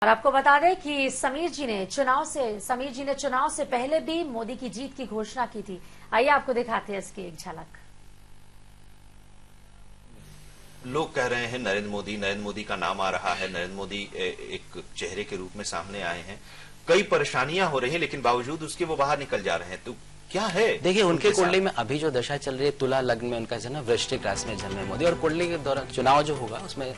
और आपको बता दें कि समीर जी ने चुनाव से पहले भी मोदी की जीत की घोषणा की थी। आइए आपको दिखाते हैं इसकी एक झलक। लोग कह रहे हैं नरेंद्र मोदी का नाम आ रहा है, नरेंद्र मोदी एक चेहरे के रूप में सामने आए हैं। कई परेशानियां हो रही हैं, लेकिन बावजूद उसके वो बाहर निकल जा रहे हैं। तो क्या है? देखिए, उनके कुंडली में अभी जो दशा चल रही है, तुला लग्न में उनका जन्म, वृश्चिक राशि में जन्मे मोदी, और कुंडली के दौरान चुनाव जो होगा उसमें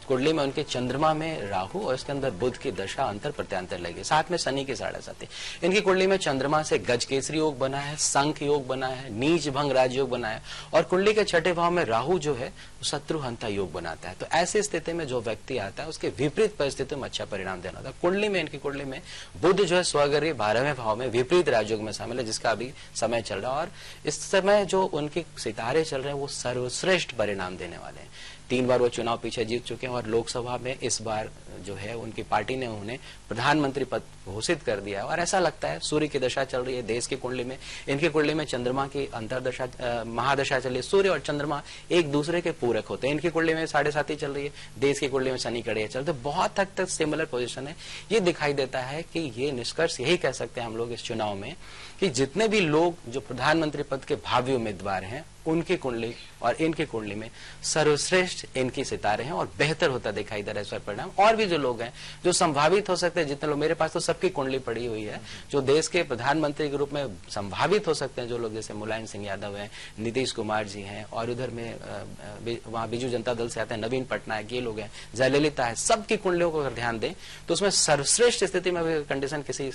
कुंडली में उनके चंद्रमा में राहु और इसके अंदर बुध की दशा अंतर प्रत्यांतर लगे, साथ में शनि की साढ़े साथी। इनकी कुंडली में चंद्रमा से गज केसरी योग बना है, शंख योग बना है, नीच भंग राज योग बना है, और कुंडली के छठे भाव में राहु जो है शत्रु हंता योग बनाता है। तो ऐसी स्थिति में जो व्यक्ति आता है उसके विपरीत परिस्थितियों में अच्छा परिणाम देना होता है। कुंडली में, इनकी कुंडली में बुध जो है स्वगृह 12वें भाव में विपरीत राजयोग में शामिल है, जिसका अभी समय चल रहा है। और इस समय जो उनके सितारे चल रहे हैं वो सर्वश्रेष्ठ परिणाम देने वाले हैं। 3 बार वो चुनाव पीछे जीत चुके हैं और लोकसभा में इस बार जो है उनकी पार्टी ने उन्हें प्रधानमंत्री पद घोषित कर दिया है। और ऐसा लगता है, सूर्य की दशा चल रही है देश की कुंडली में, इनकी कुंडली में चंद्रमा की अंतरदशा महादशा चल रही है। सूर्य और चंद्रमा एक दूसरे के पूरक होते हैं। इनकी कुंडली में साढ़े साथी चल रही है, देश की कुंडली में शनि कड़िया चल रही है। बहुत हद तक सिमिलर पोजीशन है। ये दिखाई देता है कि ये निष्कर्ष यही कह सकते हैं हम लोग इस चुनाव में कि जितने भी लोग जो प्रधानमंत्री पद के भावी उम्मीदवार हैं उनकी कुंडली और इनकी कुंडली में सर्वश्रेष्ठ इनकी सितारे हैं और बेहतर होता दिखाई दे रहा है इस पर परिणाम। और भी जो लोग हैं जो संभावित हो सकते हैं, जितने लोग, मेरे पास तो सबकी कुंडली पड़ी हुई है, जो देश के प्रधानमंत्री के रूप में संभावित हो सकते हैं, जो लोग जैसे मुलायम सिंह यादव हैं, नीतीश कुमार जी हैं, और उधर में वहां बीजू जनता दल से आते हैं नवीन पटनायक, ये लोग हैं, जयललिता है, सबकी कुंडलियों को अगर ध्यान दें तो उसमें सर्वश्रेष्ठ स्थिति में कंडीशन किसी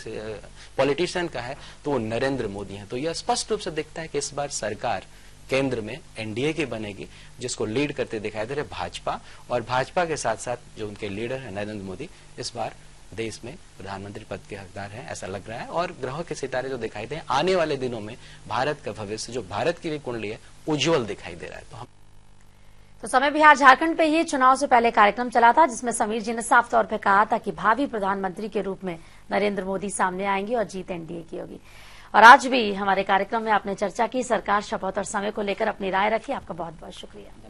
पॉलिटिशियन का है तो वो नरेंद्र मोदी है। तो यह स्पष्ट रूप से दिखता है कि इस बार सरकार केंद्र में एनडीए की बनेगी, जिसको लीड करते दिखाई दे रहे भाजपा, और भाजपा के साथ साथ जो उनके लीडर है नरेंद्र मोदी इस बार देश में प्रधानमंत्री पद के हकदार हैं, ऐसा लग रहा है। और ग्रहों के सितारे जो दिखाई दे, आने वाले दिनों में भारत का भविष्य, जो भारत की भी कुंडली है, उज्जवल दिखाई दे रहा है। तो समय बिहार झारखंड पे ही चुनाव से पहले कार्यक्रम चला था, जिसमें समीर जी ने साफ तौर पर कहा था कि भावी प्रधानमंत्री के रूप में नरेंद्र मोदी सामने आएंगे और जीत एनडीए की होगी। और आज भी हमारे कार्यक्रम में आपने चर्चा की, सरकार शपथ और समय को लेकर अपनी राय रखी। आपका बहुत बहुत शुक्रिया।